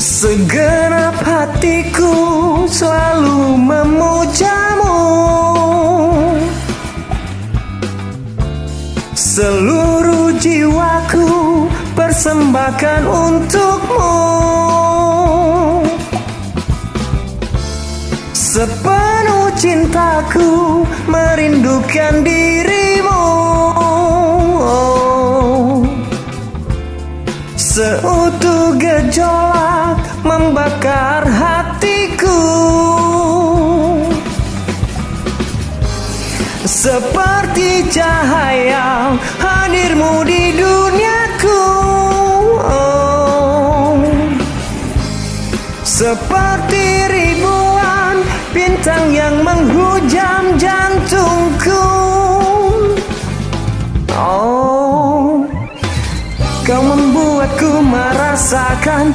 Segenap hatiku selalu memujamu, seluruh jiwaku persembahkan untukmu. Sepenuh cintaku merindukan dirimu. Seutuh gejolak membakar hatiku, seperti cahaya hadirmu di duniaku. Seperti ribuan bintang yang menghujam jantungku. Kau membuatku merasakan